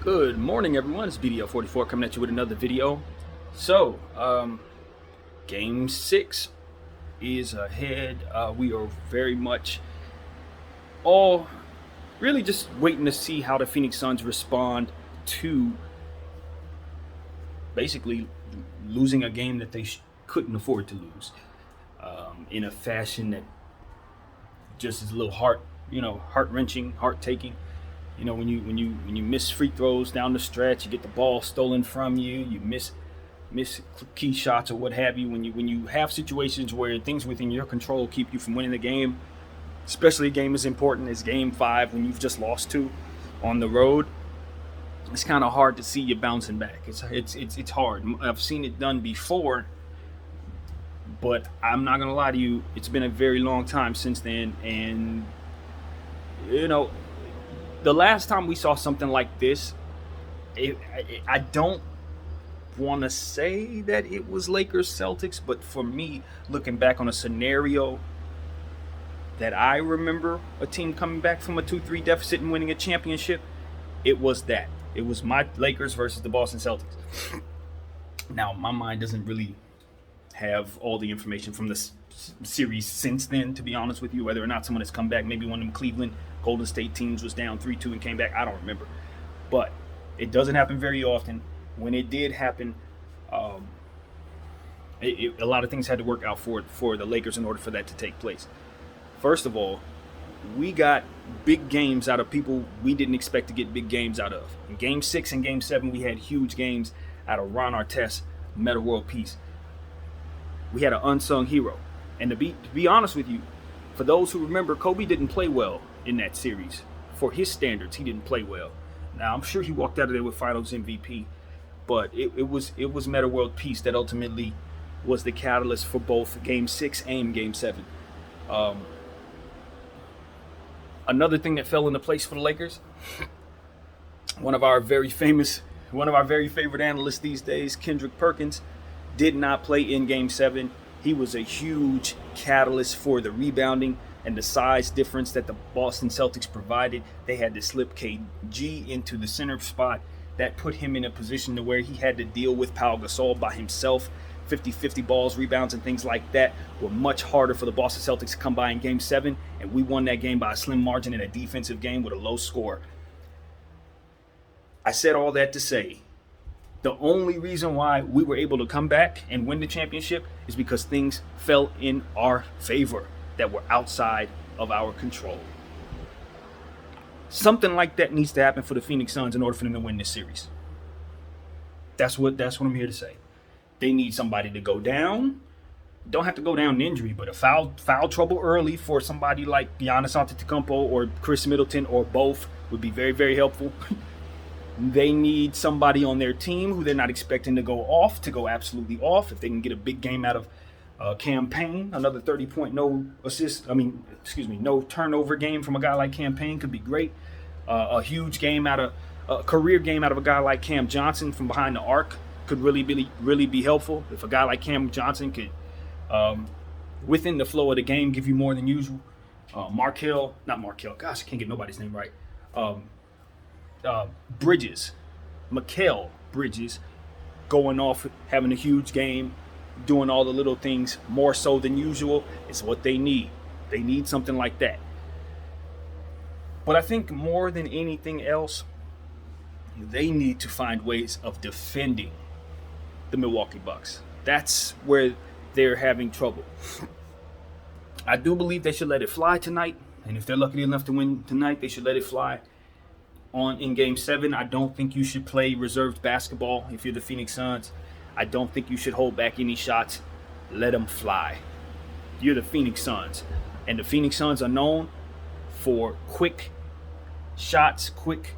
Good morning, everyone. It's BDL44 coming at you with another video. So, Game 6 is ahead. We are very much all really just waiting to see how the Phoenix Suns respond to basically losing a game that they couldn't afford to lose in a fashion that just is a little heart wrenching, heart taking. You know, when you miss free throws down the stretch, you get the ball stolen from you, you miss key shots or what have you. When you have situations where things within your control keep you from winning the game, especially a game as important as Game 5 when you've just lost two on the road, it's kind of hard to see you bouncing back. It's hard. I've seen it done before, but I'm not gonna lie to you. It's been a very long time since then, and you know the last time we saw something like this, I don't want to say that it was Lakers Celtics, but for me, looking back on a scenario that I remember a team coming back from a 2-3 deficit and winning a championship, it was that. It was my Lakers versus the Boston Celtics. Now, my mind doesn't really have all the information from this series since then, to be honest with you, whether or not someone has come back. Maybe one of them Cleveland Golden State teams was down 3-2 and came back. I don't remember. But it doesn't happen very often. When it did happen, a lot of things had to work out for the Lakers in order for that to take place. First of all, we got big games out of people we didn't expect to get big games out of. In Game 6 and Game 7, we had huge games out of Ron Artest, Metta World Peace. We had an unsung hero. And to be honest with you, for those who remember, Kobe didn't play well in that series. For his standards, he didn't play well. Now, I'm sure he walked out of there with Finals MVP, but it was Metta World Peace that ultimately was the catalyst for both Game 6 and Game 7. Another thing that fell into place for the Lakers, one of our very favorite analysts these days, Kendrick Perkins, did not play in Game 7. He was a huge catalyst for the rebounding and the size difference that the Boston Celtics provided. They had to slip KG into the center spot. That put him in a position to where he had to deal with Pau Gasol by himself. 50-50 balls, rebounds, and things like that were much harder for the Boston Celtics to come by in Game 7, and we won that game by a slim margin in a defensive game with a low score. I said all that to say, the only reason why we were able to come back and win the championship is because things fell in our favor that were outside of our control. Something like that needs to happen for the Phoenix Suns in order for them to win this series. That's what I'm here to say. They need somebody to go down. Don't have to go down in injury, but a foul trouble early for somebody like Giannis Antetokounmpo or Chris Middleton or both would be very, very helpful. They need somebody on their team who they're not expecting to go absolutely off. If they can get a big game out of Cam Payne, another 30-point no turnover game from a guy like Cam Payne could be great. A huge game a career game out of a guy like Cam Johnson from behind the arc could really be helpful. If a guy like Cam Johnson could, within the flow of the game, give you more than usual. Markel, gosh, I can't get nobody's name right. Mikal Bridges, going off, having a huge game, doing all the little things more so than usual is what they need. They need something like that. But I think more than anything else, they need to find ways of defending the Milwaukee Bucks. That's where they're having trouble. I do believe they should let it fly tonight, and if they're lucky enough to win tonight, they should let it fly in Game 7. I don't think you should play reserved basketball if you're the Phoenix Suns. I don't think you should hold back any shots. Let them fly. You're the Phoenix Suns, and the Phoenix Suns are known for quick shots, quick,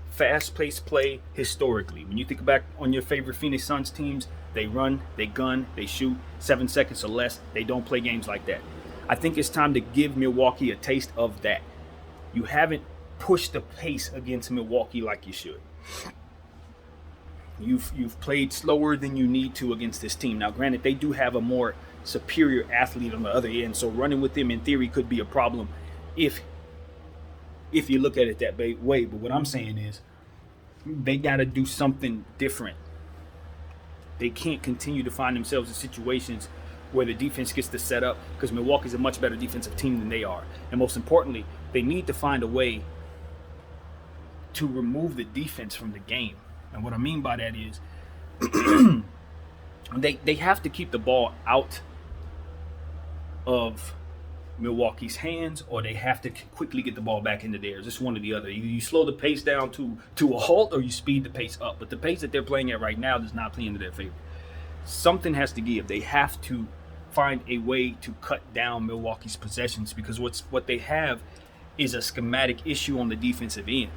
fast-paced play historically. When you think back on your favorite Phoenix Suns teams, they run, they gun, they shoot 7 seconds or less. They don't play games like that. I think it's time to give Milwaukee a taste of that. You haven't pushed the pace against Milwaukee like you should. You've played slower than you need to against this team. Now, granted, they do have a more superior athlete on the other end, so running with them in theory could be a problem if you look at it that way. But what I'm saying is, They got to do something different. They can't continue to find themselves in situations where the defense gets to set up, because Milwaukee's a much better defensive team than they are. And most importantly, they need to find a way to remove the defense from the game. And what I mean by that is they have to keep the ball out of Milwaukee's hands, or they have to quickly get the ball back into theirs. It's one or the other. You slow the pace down to a halt, or you speed the pace up. But the pace that they're playing at right now does not play into their favor. Something has to give. They have to find a way to cut down Milwaukee's possessions, because what they have is a schematic issue on the defensive end.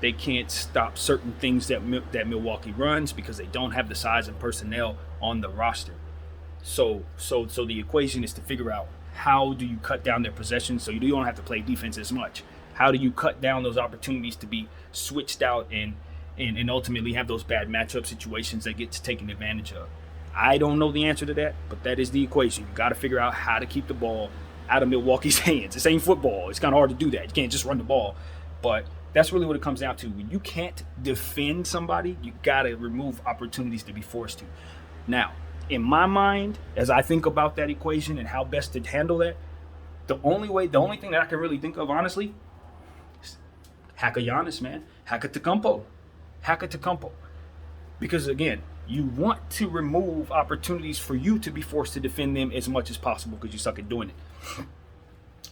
They can't stop certain things that Milwaukee runs because they don't have the size and personnel on the roster. So the equation is to figure out, how do you cut down their possessions so you don't have to play defense as much? How do you cut down those opportunities to be switched out and ultimately have those bad matchup situations that get taken advantage of? I don't know the answer to that, but that is the equation. You got to figure out how to keep the ball out of Milwaukee's hands. This ain't football. It's kind of hard to do that. You can't just run the ball. But that's really what it comes down to. When you can't defend somebody, you got to remove opportunities to be forced to. Now, in my mind, as I think about that equation and how best to handle that, the only thing that I can really think of, honestly, is hack a Giannis, man. Hack a Tecumpo. Because, again, you want to remove opportunities for you to be forced to defend them as much as possible because you suck at doing it.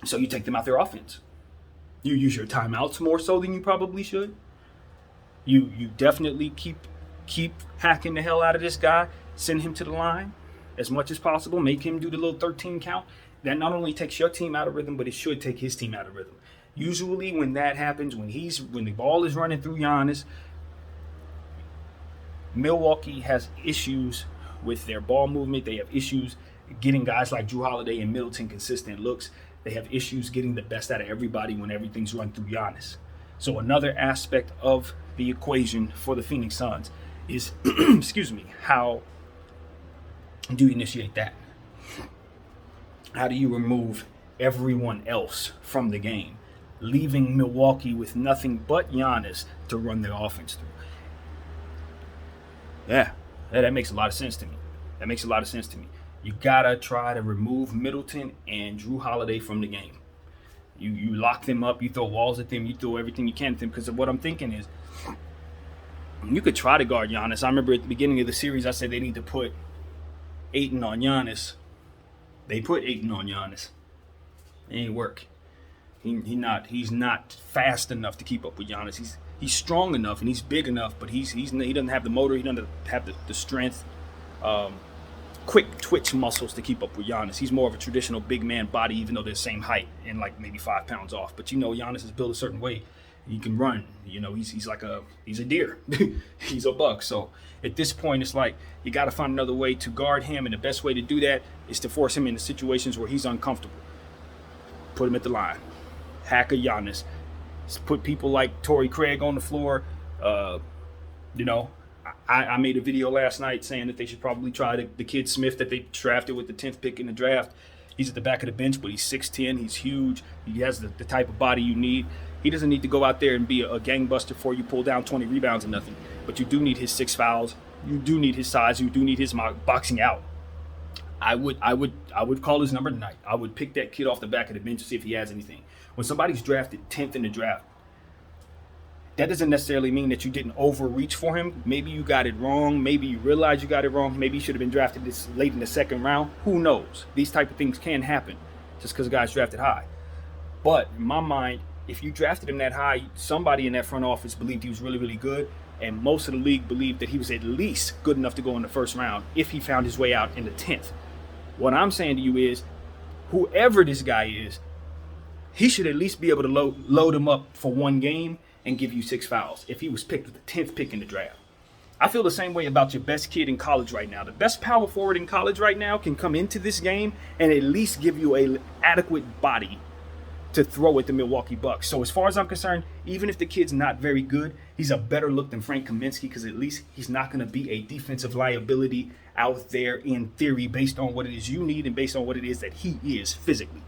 So you take them out their offense. You use your timeouts more so than you probably should. You definitely keep hacking the hell out of this guy. Send him to the line as much as possible. Make him do the little 13 count. That not only takes your team out of rhythm, but it should take his team out of rhythm. Usually when that happens, when the ball is running through Giannis, Milwaukee has issues with their ball movement. They have issues getting guys like Jrue Holiday and Middleton consistent looks. They have issues getting the best out of everybody when everything's run through Giannis. So another aspect of the equation for the Phoenix Suns is, how do you initiate that? How do you remove everyone else from the game, leaving Milwaukee with nothing but Giannis to run their offense through? Yeah, that makes a lot of sense to me. You gotta try to remove Middleton and Jrue Holiday from the game. You lock them up, you throw walls at them, you throw everything you can at them, because what I'm thinking is, you could try to guard Giannis. I remember at the beginning of the series, I said they need to put Ayton on Giannis. They put Ayton on Giannis. It ain't work. He's not fast enough to keep up with Giannis. He's strong enough and he's big enough, but he doesn't have the motor. He doesn't have the strength, quick twitch muscles to keep up with Giannis. He's more of a traditional big man body, even though they're the same height and like maybe 5 pounds off. But Giannis is built a certain way. He can run. He's a deer. He's a buck. So at this point, it's like you got to find another way to guard him, and the best way to do that is to force him into situations where he's uncomfortable. Put him at the line. Hack a Giannis. Put people like Torrey Craig on the floor. I made a video last night saying that they should probably try the kid Smith that they drafted with the 10th pick in the draft. He's at the back of the bench, but he's 6'10". He's huge. He has the type of body you need. He doesn't need to go out there and be a gangbuster for you, pull down 20 rebounds and nothing. But you do need his 6 fouls. You do need his size. You do need his boxing out. I would call his number tonight. I would pick that kid off the back of the bench to see if he has anything. When somebody's drafted 10th in the draft, that doesn't necessarily mean that you didn't overreach for him. Maybe you got it wrong. Maybe you realize you got it wrong. Maybe you should have been drafted this late in the second round. Who knows? These type of things can happen just because a guy's drafted high. But in my mind, if you drafted him that high, somebody in that front office believed he was really, really good. And most of the league believed that he was at least good enough to go in the first round if he found his way out in the 10th. What I'm saying to you is, whoever this guy is, he should at least be able to load him up for one game and give you 6 fouls if he was picked with the 10th pick in the draft. I feel the same way about your best kid in college right now. The best power forward in college right now can come into this game and at least give you an adequate body to throw at the Milwaukee Bucks. So as far as I'm concerned, even if the kid's not very good, he's a better look than Frank Kaminsky, because at least he's not going to be a defensive liability out there in theory based on what it is you need and based on what it is that he is physically.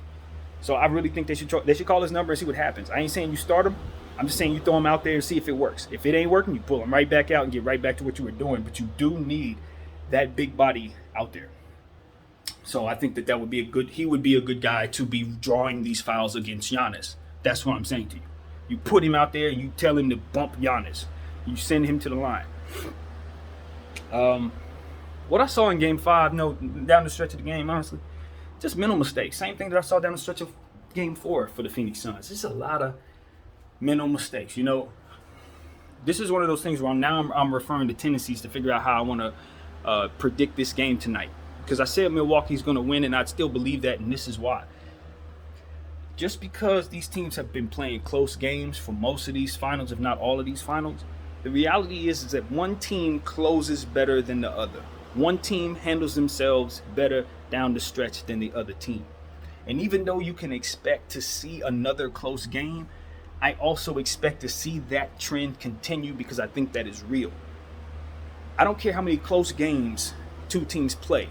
So I really think they should call his number and see what happens. I ain't saying you start him, I'm just saying you throw him out there and see if it works. If it ain't working, you pull him right back out and get right back to what you were doing. But you do need that big body out there. So I think that would be he would be a good guy to be drawing these fouls against Giannis. That's what I'm saying to you. You put him out there and you tell him to bump Giannis. You send him to the line. What I saw in Game 5, down the stretch of the game, honestly, just mental mistakes. Same thing that I saw down the stretch of Game 4 for the Phoenix Suns. Just a lot of mental mistakes. This is one of those things where I'm referring to tendencies to figure out how I want to predict this game tonight. Because I said Milwaukee's going to win, and I still believe that, and this is why. Just because these teams have been playing close games for most of these finals, if not all of these finals, the reality is that one team closes better than the other. One team handles themselves better down the stretch than the other team. And even though you can expect to see another close game, I also expect to see that trend continue because I think that is real. I don't care how many close games two teams play.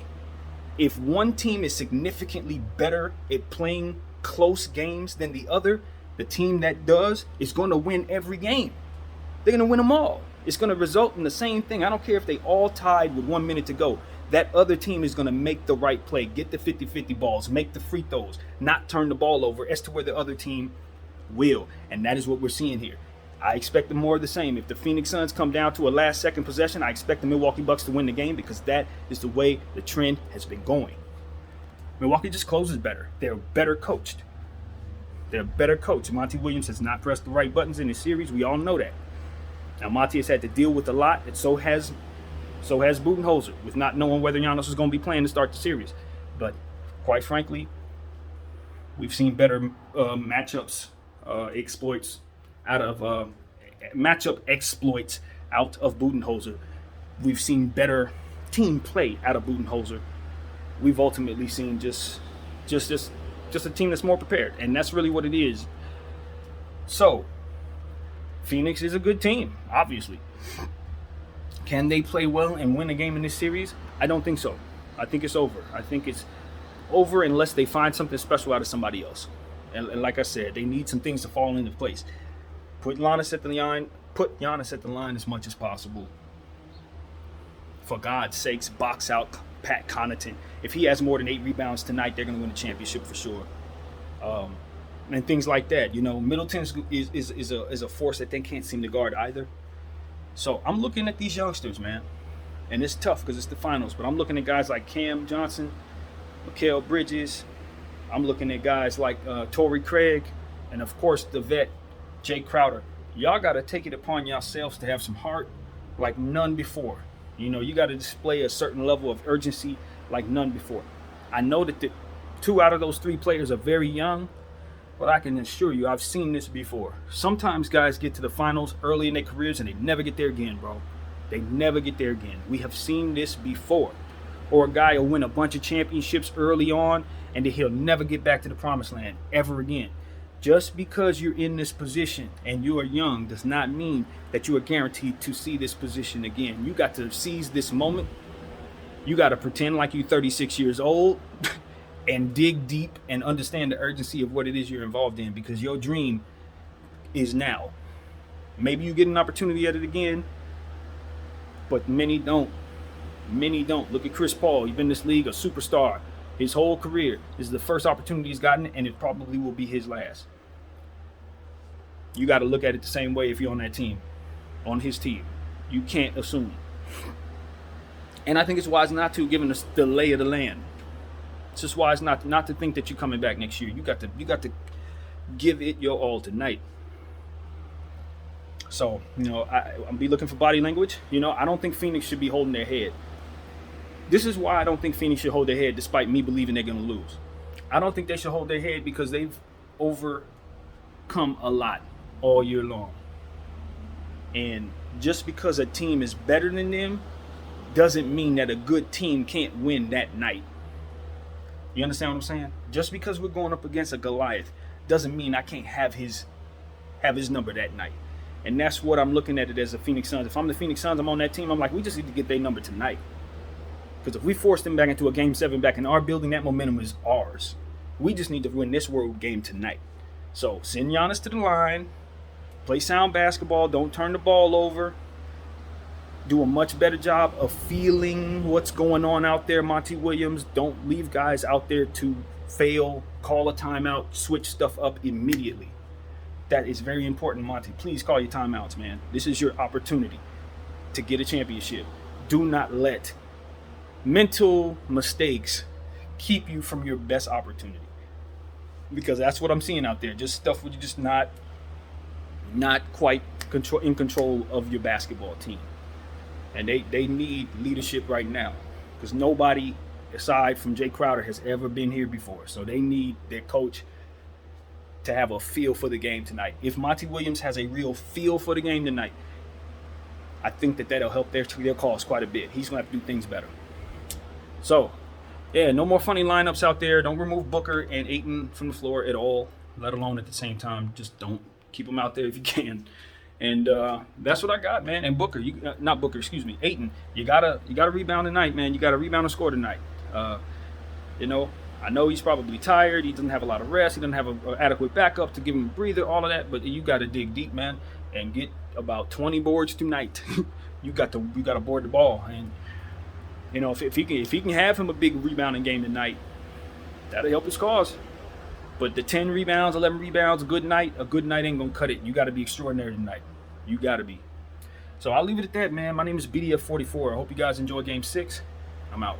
If one team is significantly better at playing close games than the other, the team that does is going to win every game. They're going to win them all. It's going to result in the same thing. I don't care if they all tied with 1 minute to go. That other team is going to make the right play, get the 50-50 balls, make the free throws, not turn the ball over as to where the other team will. And that is what we're seeing here. I expect the more of the same. If the Phoenix Suns come down to a last-second possession, I expect the Milwaukee Bucks to win the game because that is the way the trend has been going. Milwaukee just closes better. They're better coached. They're better coached. Monty Williams has not pressed the right buttons in this series. We all know that. Now, Monty has had to deal with a lot, and so has Budenholzer, with not knowing whether Giannis was going to be playing to start the series. But quite frankly, we've seen better matchup exploits out of Budenholzer. We've seen better team play out of Budenholzer. We've ultimately seen just a team that's more prepared, and that's really what it is. So, Phoenix is a good team, obviously. Can they play well and win a game in this series? I don't think so. I think it's over. I think it's over unless they find something special out of somebody else. And like I said, they need some things to fall into place. Put Giannis at the line as much as possible. For God's sakes, box out Pat Connaughton. If he has more than 8 rebounds tonight, they're going to win the championship for sure. And things like that. Middleton is a force that they can't seem to guard either. So I'm looking at these youngsters, man. And it's tough because it's the finals. But I'm looking at guys like Cam Johnson, Mikal Bridges. I'm looking at guys like Torrey Craig. And, of course, the vet, Jay Crowder. Y'all got to take it upon yourselves to have some heart like none before. You got to display a certain level of urgency like none before. I know that the 2 out of those 3 players are very young. But I can assure you, I've seen this before. Sometimes guys get to the finals early in their careers and they never get there again, bro. They never get there again. We have seen this before. Or a guy will win a bunch of championships early on and then he'll never get back to the promised land ever again. Just because you're in this position and you are young does not mean that you are guaranteed to see this position again. You got to seize this moment. You got to pretend like you're 36 years old. And dig deep and understand the urgency of what it is you're involved in because your dream is now. Maybe you get an opportunity at it again, but many don't. Many don't. Look at Chris Paul. He's been in this league a superstar his whole career. This is the first opportunity he's gotten, and it probably will be his last. You got to look at it the same way if you're on that team, on his team. You can't assume. And I think it's wise not to, given the lay of the land. It's just wise not to think that you're coming back next year. You got to give it your all tonight. So, I'll be looking for body language. I don't think Phoenix should be holding their head. This is why I don't think Phoenix should hold their head despite me believing they're going to lose. I don't think they should hold their head because they've overcome a lot all year long. And just because a team is better than them doesn't mean that a good team can't win that night. You understand what I'm saying? Just because we're going up against a Goliath doesn't mean I can't have his number that night. And that's what I'm looking at it as the Phoenix Suns. If I'm the Phoenix Suns, I'm on that team. I'm like, we just need to get their number tonight. Because if we force them back into a Game 7 back in our building, that momentum is ours. We just need to win this world game tonight. So send Giannis to the line. Play sound basketball. Don't turn the ball over. Do a much better job of feeling what's going on out there, Monty Williams. Don't leave guys out there to fail. Call a timeout. Switch stuff up immediately. That is very important, Monty. Please call your timeouts, man. This is your opportunity to get a championship. Do not let mental mistakes keep you from your best opportunity, because that's what I'm seeing out there. Just stuff where you're just not quite in control of your basketball team. And they need leadership right now, because nobody aside from Jay Crowder has ever been here before. So they need their coach to have a feel for the game tonight. If Monty Williams has a real feel for the game tonight, I think that'll help their cause quite a bit. He's going to have to do things better. So, yeah, no more funny lineups out there. Don't remove Booker and Ayton from the floor at all, let alone at the same time. Just don't keep them out there if you can. And that's what I got, man. And Booker, Ayton, you gotta rebound tonight, man. You gotta rebound and score tonight. I know he's probably tired. He doesn't have a lot of rest. He doesn't have an adequate backup to give him a breather, all of that. But you gotta dig deep, man, and get about 20 boards tonight. you got to board the ball, and if he can have him a big rebounding game tonight, that'll help his cause. But the 10 rebounds, 11 rebounds, a good night ain't gonna cut it. You got to be extraordinary tonight. You got to be. So I'll leave it at that, man. My name is BDF44. I hope you guys enjoy Game 6. I'm out.